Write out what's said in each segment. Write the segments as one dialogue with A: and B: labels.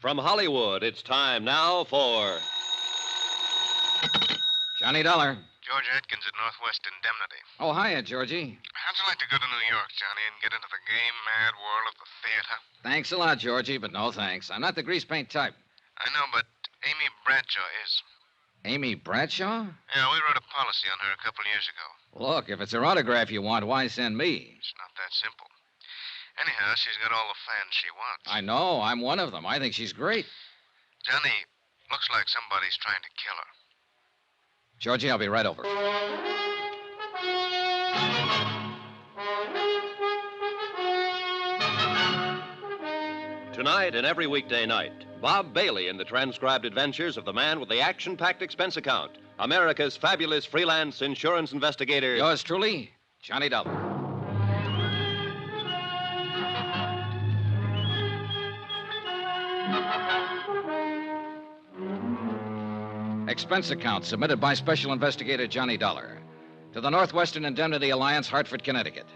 A: From Hollywood, it's time now for Johnny Dollar.
B: George Atkins at Northwest Indemnity.
A: Oh, hiya, Georgie.
B: How'd you like to go to New York, Johnny, and get into the gay, mad world of the theater?
A: Thanks a lot, Georgie, but no thanks. I'm not the grease paint type.
B: I know, but Amy Bradshaw is.
A: Amy Bradshaw?
B: Yeah, we wrote a policy on her a couple of years ago.
A: Look, if it's her autograph you want, why send me?
B: It's not that simple. Anyhow, she's got all the fans she wants.
A: I know. I'm one of them. I think she's great.
B: Johnny, looks like somebody's trying to kill her.
A: Georgie, I'll be right over. Tonight and every weekday night, Bob Bailey in the transcribed adventures of the man with the action-packed expense account, America's fabulous freelance insurance investigator. Yours truly, Johnny Dollar. Expense account submitted by Special Investigator Johnny Dollar to the Northwestern Indemnity Alliance, Hartford, Connecticut.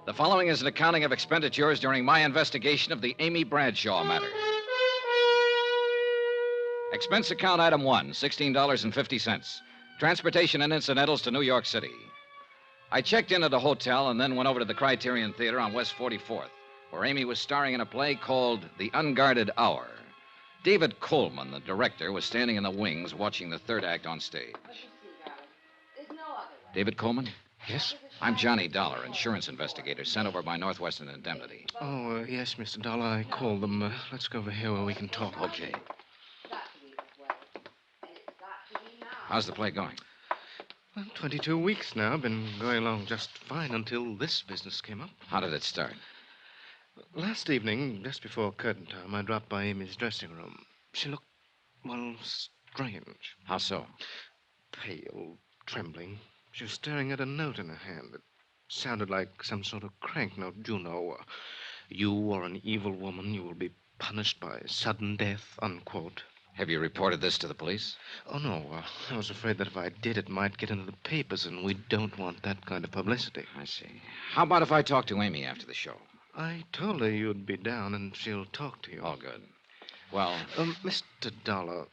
A: The following is an accounting of expenditures during my investigation of the Amy Bradshaw matter. Expense account item 1, $16.50. Transportation and incidentals to New York City. I checked in at a hotel and then went over to the Criterion Theater on West 44th, where Amy was starring in a play called The Unguarded Hour. David Coleman, the director, was standing in the wings watching the third act on stage. David Coleman?
C: Yes?
A: I'm Johnny Dollar, insurance investigator, sent over by Northwestern Indemnity.
C: Oh, yes, Mr. Dollar. I called them. Let's go over here where we can talk.
A: Okay. How's the play going?
C: Well, 22 weeks now. Been going along just fine until this business came up.
A: How did it start?
C: Last evening, just before curtain time, I dropped by Amy's dressing room. She looked, well, strange.
A: How so?
C: Pale, trembling. She was staring at a note in her hand. It sounded like some sort of crank note. You know, you are an evil woman. You will be punished by sudden death, unquote.
A: Have you reported this to the police?
C: Oh, no. I was afraid that if I did, it might get into the papers, and we don't want that kind of publicity.
A: I see. How about if I talk to Amy after the show?
C: I told her you'd be down, and she'll talk to you.
A: Oh, good. Well...
C: Mr. Dollar,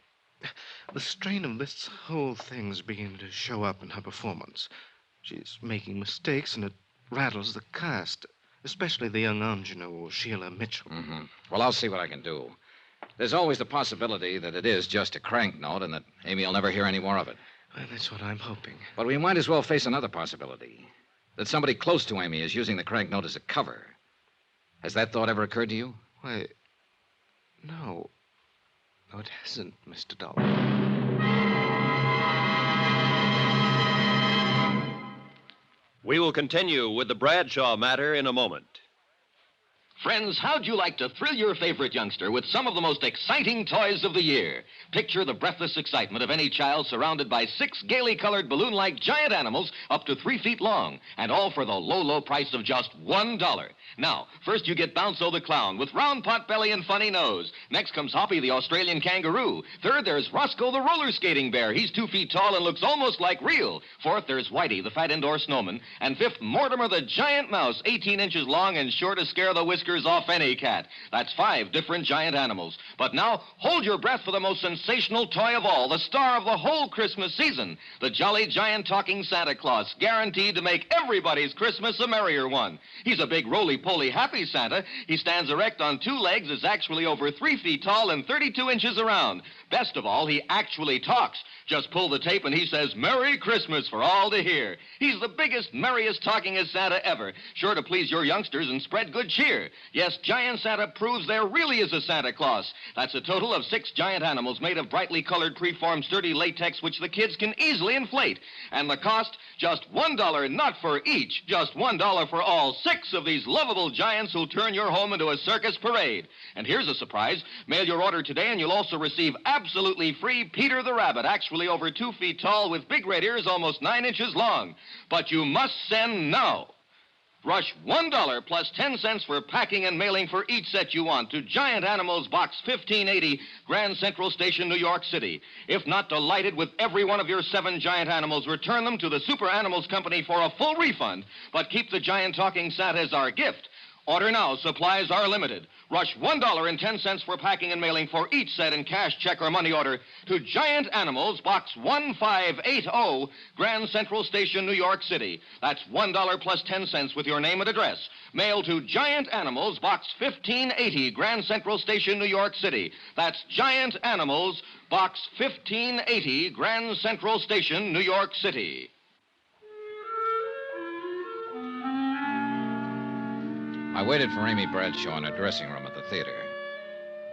C: the strain of this whole thing's beginning to show up in her performance. She's making mistakes, and it rattles the cast, especially the young ingenue, Sheila Mitchell.
A: Mm-hmm. Well, I'll see what I can do. There's always the possibility that it is just a crank note and that Amy will never hear any more of it.
C: Well, that's what I'm hoping.
A: But we might as well face another possibility, that somebody close to Amy is using the crank note as a cover. Has that thought ever occurred to you?
C: Why, no. No, it hasn't, Mr. Dollar.
A: We will continue with the Bradshaw matter in a moment.
D: Friends, how'd you like to thrill your favorite youngster with some of the most exciting toys of the year? Picture the breathless excitement of any child surrounded by 6 gaily colored balloon-like giant animals up to 3 feet long, and all for the low, low price of just $1. Now, first you get Bounco the clown with round pot belly and funny nose. Next comes Hoppy the Australian kangaroo. Third, there's Roscoe the roller skating bear. He's 2 feet tall and looks almost like real. Fourth, there's Whitey the fat indoor snowman. And fifth, Mortimer the giant mouse, 18 inches long and sure to scare the whiskers off any cat. That's 5 different giant animals. But now, hold your breath for the most sensational toy of all, the star of the whole Christmas season, the jolly giant talking Santa Claus, guaranteed to make everybody's Christmas a merrier one. He's a big roly-poly happy Santa. He stands erect on 2 legs, is actually over 3 feet tall and 32 inches around. Best of all, he actually talks. Just pull the tape and he says, "Merry Christmas" for all to hear. He's the biggest, merriest talkingest Santa ever, sure to please your youngsters and spread good cheer. Yes, Giant Santa proves there really is a Santa Claus. That's a total of 6 giant animals made of brightly colored, preformed, sturdy latex, which the kids can easily inflate. And the cost, just $1, not for each, just $1 for all 6 of these lovable giants who'll turn your home into a circus parade. And here's a surprise. Mail your order today and you'll also receive absolutely free Peter the Rabbit, actually over 2 feet tall with big red ears almost 9 inches long. But you must send now. Rush $1 plus 10 cents for packing and mailing for each set you want to Giant Animals Box 1580, Grand Central Station, New York City. If not delighted with every one of your 7 giant animals, return them to the Super Animals Company for a full refund. But keep the giant talking Santa as our gift. Order now. Supplies are limited. Rush $1.10 for packing and mailing for each set in cash, check, or money order to Giant Animals, Box 1580, Grand Central Station, New York City. That's $1 plus 10 cents with your name and address. Mail to Giant Animals, Box 1580, Grand Central Station, New York City. That's Giant Animals, Box 1580, Grand Central Station, New York City.
A: I waited for Amy Bradshaw in her dressing room at the theater.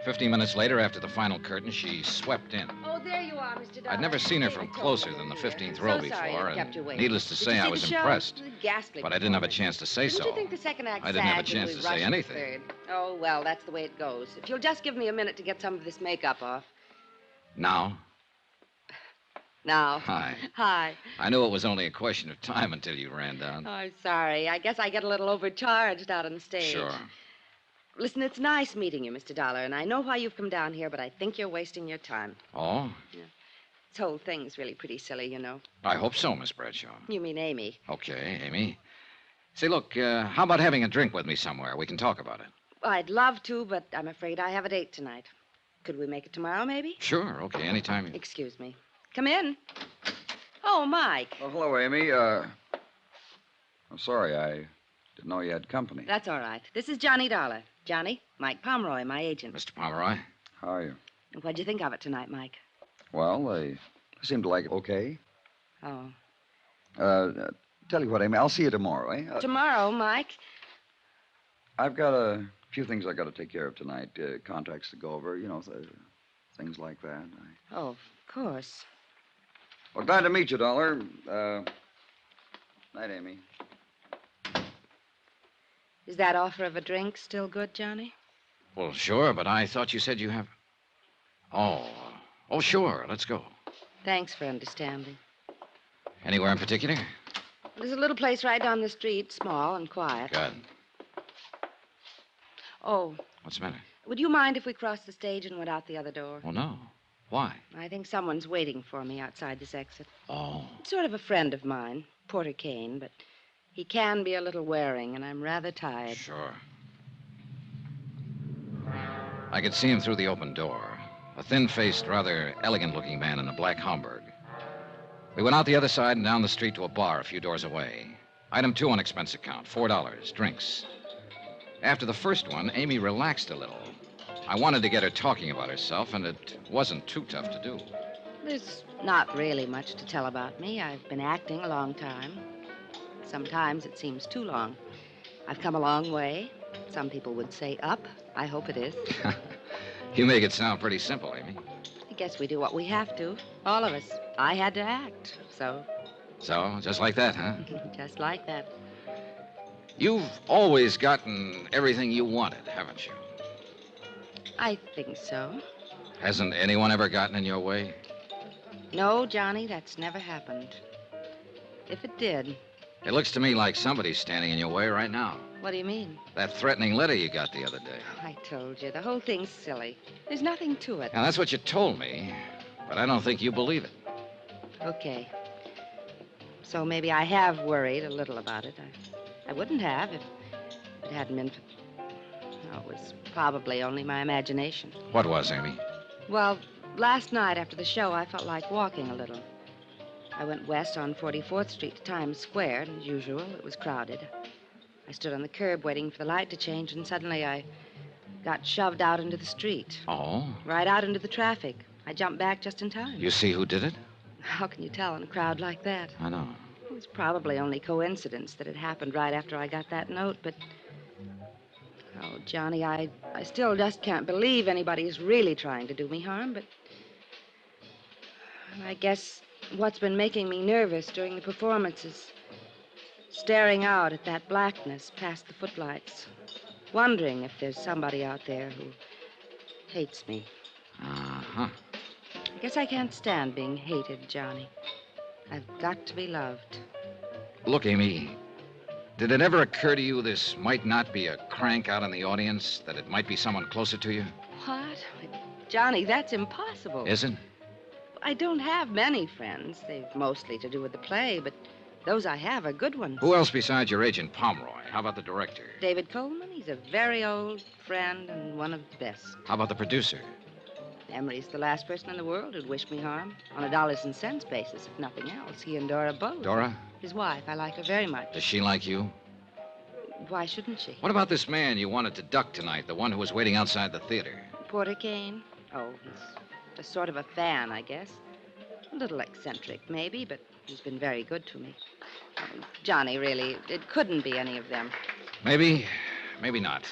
A: 15 minutes later, after the final curtain, she swept in.
E: Oh, there you are, Mr. Dollar.
A: I'd never seen her from closer than the 15th row before, and needless to say, I was impressed. But I didn't have a chance to say so.
E: Didn't you think the second act
A: I didn't have a
E: sagged
A: chance
E: when
A: to
E: we
A: say
E: rushed
A: anything.
E: the third? Oh, well, that's the way it goes. If you'll just give me a minute to get some of this makeup off.
A: Now?
E: Now.
A: Hi.
E: Hi.
A: I knew it was only a question of time until you ran down.
E: Oh, I'm sorry. I guess I get a little overcharged out on the stage.
A: Sure.
E: Listen, it's nice meeting you, Mr. Dollar, and I know why you've come down here, but I think you're wasting your time.
A: Oh?
E: This whole thing's really pretty silly, you know.
A: I hope so, Miss Bradshaw.
E: You mean Amy.
A: Okay, Amy. Say, look, how about having a drink with me somewhere? We can talk about it.
E: I'd love to, but I'm afraid I have a date tonight. Could we make it tomorrow, maybe?
A: Sure, okay, anytime.
E: Excuse me. Come in. Oh, Mike.
F: Oh, hello, Amy. I'm sorry, I didn't know you had company.
E: That's all right. This is Johnny Dollar. Johnny, Mike Pomeroy, my agent.
A: Mr. Pomeroy?
F: How are you?
E: What'd you think of it tonight, Mike?
F: Well, they seem to like it okay.
E: Oh.
F: Tell you what, Amy, I'll see you tomorrow, eh?
E: Tomorrow, Mike?
F: I've got a few things I got to take care of tonight. Contracts to go over, things like that.
E: Oh, of course.
F: Well, glad to meet you, Dollar. Night, Amy.
E: Is that offer of a drink still good, Johnny?
A: Well, sure, but I thought you said you have... Oh, sure, let's go.
E: Thanks for understanding.
A: Anywhere in particular?
E: There's a little place right down the street, small and quiet.
A: Good.
E: Oh,
A: What's the matter?
E: would you mind if we crossed the stage and went out the other door?
A: Well, no. Why?
E: I think someone's waiting for me outside this exit.
A: Oh.
E: Sort of a friend of mine, Porter Kane, but he can be a little wearing, and I'm rather tired.
A: Sure. I could see him through the open door. A thin-faced, rather elegant-looking man in a black Homburg. We went out the other side and down the street to a bar a few doors away. Item 2 on expense account, $4, drinks. After the first one, Amy relaxed a little. I wanted to get her talking about herself, and it wasn't too tough to do.
E: There's not really much to tell about me. I've been acting a long time. Sometimes it seems too long. I've come a long way. Some people would say up. I hope it is.
A: You make it sound pretty simple, Amy.
E: I guess we do what we have to. All of us. I had to act, so...
A: So, just like that, huh?
E: Just like that.
A: You've always gotten everything you wanted, haven't you?
E: I think so.
A: Hasn't anyone ever gotten in your way?
E: No, Johnny, that's never happened. If it did...
A: It looks to me like somebody's standing in your way right now.
E: What do you mean?
A: That threatening letter you got the other day.
E: I told you, the whole thing's silly. There's nothing to it.
A: Now, that's what you told me, but I don't think you believe it.
E: Okay. So maybe I have worried a little about it. I wouldn't have if it hadn't been for... No, it was probably only my imagination.
A: What was, Amy?
E: Well, last night after the show, I felt like walking a little. I went west on 44th Street to Times Square, and as usual, it was crowded. I stood on the curb waiting for the light to change, and suddenly I got shoved out into the street.
A: Oh?
E: Right out into the traffic. I jumped back just in time.
A: You see who did it?
E: How can you tell in a crowd like that?
A: I know.
E: It was probably only coincidence that it happened right after I got that note, but... Oh, Johnny, I still just can't believe anybody's really trying to do me harm, but... I guess what's been making me nervous during the performance is staring out at that blackness past the footlights, wondering if there's somebody out there who hates me.
A: Uh-huh.
E: I guess I can't stand being hated, Johnny. I've got to be loved.
A: Look, Amy, did it ever occur to you this might not be a crank out in the audience, that it might be someone closer to you?
E: What? Johnny, that's impossible.
A: Isn't?
E: I don't have many friends. They've mostly to do with the play, but those I have are good ones.
A: Who else besides your agent, Pomeroy? How about the director?
E: David Coleman, he's He's a very old friend and one of the best.
A: How about the producer?
E: Emery's the last person in the world who'd wish me harm. On a dollars and cents basis, if nothing else. He and Dora both.
A: Dora?
E: His wife. I like her very much.
A: Does she like you?
E: Why shouldn't she?
A: What about this man you wanted to duck tonight, the one who was waiting outside the theater?
E: Porter Kane? Oh, he's a sort of a fan, I guess. A little eccentric, maybe, but he's been very good to me. Johnny, really, it couldn't be any of them.
A: Maybe, maybe not.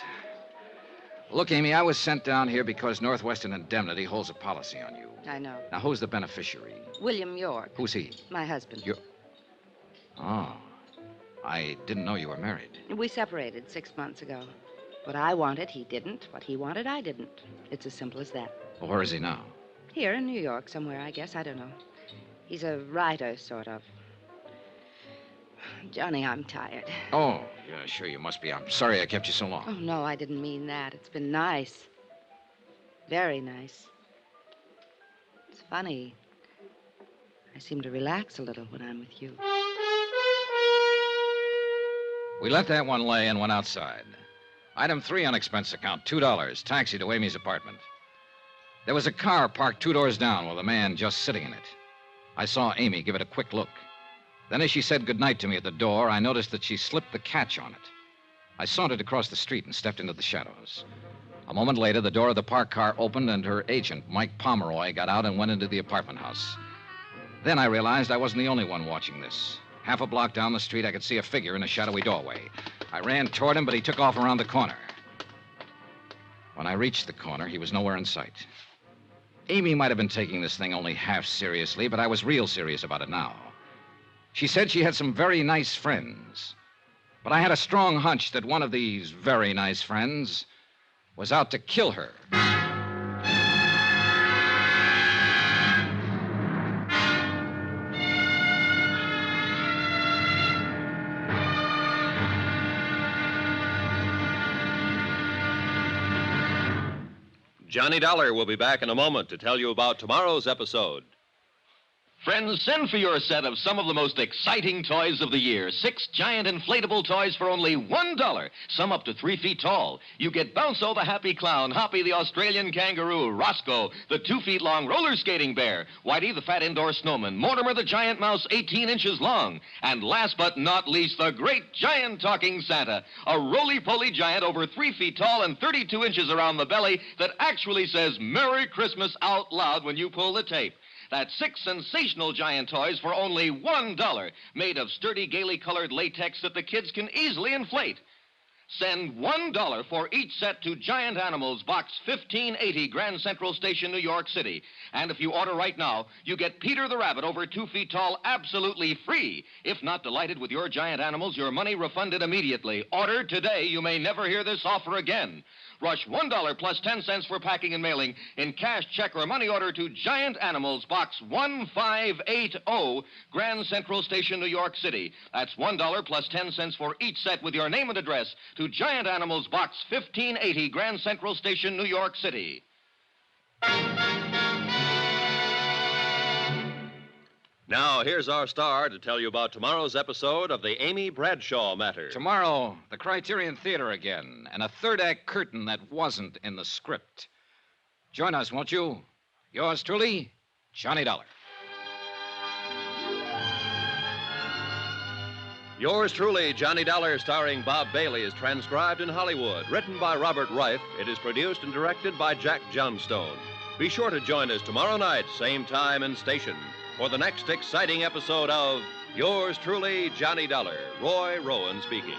A: Look, Amy, I was sent down here because Northwestern Indemnity holds a policy on you.
E: I know.
A: Now, who's the beneficiary?
E: William York.
A: Who's he?
E: My husband.
A: Oh, I didn't know you were married.
E: We separated 6 months ago. What I wanted, he didn't. What he wanted, I didn't. It's as simple as that.
A: Well, where is he now?
E: Here in New York somewhere, I guess. I don't know. He's a writer, sort of. Johnny, I'm tired.
A: Oh, yeah, sure you must be. I'm sorry I kept you so long.
E: Oh, no, I didn't mean that. It's been nice. Very nice. It's funny. I seem to relax a little when I'm with you.
A: We let that one lay and went outside. Item 3 on expense account, $2, taxi to Amy's apartment. There was a car parked 2 doors down with a man just sitting in it. I saw Amy give it a quick look. Then as she said goodnight to me at the door, I noticed that she slipped the catch on it. I sauntered across the street and stepped into the shadows. A moment later, the door of the parked car opened and her agent, Mike Pomeroy, got out and went into the apartment house. Then I realized I wasn't the only one watching this. Half a block down the street, I could see a figure in a shadowy doorway. I ran toward him, but he took off around the corner. When I reached the corner, he was nowhere in sight. Amy might have been taking this thing only half seriously, but I was real serious about it now. She said she had some very nice friends. But I had a strong hunch that one of these very nice friends was out to kill her.
G: Johnny Dollar will be back in a moment to tell you about tomorrow's episode.
D: Friends, send for your set of some of the most exciting toys of the year. 6 giant inflatable toys for only $1, some up to 3 feet tall. You get Bounco the happy clown, Hoppy the Australian kangaroo, Roscoe the 2 feet long roller skating bear, Whitey the fat indoor snowman, Mortimer the giant mouse 18 inches long, and last but not least, the great giant talking Santa, a roly-poly giant over 3 feet tall and 32 inches around the belly that actually says Merry Christmas out loud when you pull the tape. That's 6 sensational giant toys for only $1, made of sturdy, gaily colored latex that the kids can easily inflate. Send $1 for each set to Giant Animals, Box 1580, Grand Central Station, New York City. And if you order right now, you get Peter the Rabbit, over 2 feet tall, absolutely free. If not delighted with your Giant Animals, your money refunded immediately. Order today. You may never hear this offer again. Rush $1 plus 10 cents for packing and mailing in cash, check, or money order to Giant Animals, Box 1580, Grand Central Station, New York City. That's $1 plus 10 cents for each set with your name and address to Giant Animals, Box 1580, Grand Central Station, New York City.
G: Now, here's our star to tell you about tomorrow's episode of the Amy Bradshaw matter.
A: Tomorrow, the Criterion Theater again, and a third-act curtain that wasn't in the script. Join us, won't you? Yours truly, Johnny Dollar.
G: Yours truly, Johnny Dollar, starring Bob Bailey, is transcribed in Hollywood. Written by Robert Reif, it is produced and directed by Jack Johnstone. Be sure to join us tomorrow night, same time and station, for the next exciting episode of Yours truly, Johnny Dollar. Roy Rowan speaking.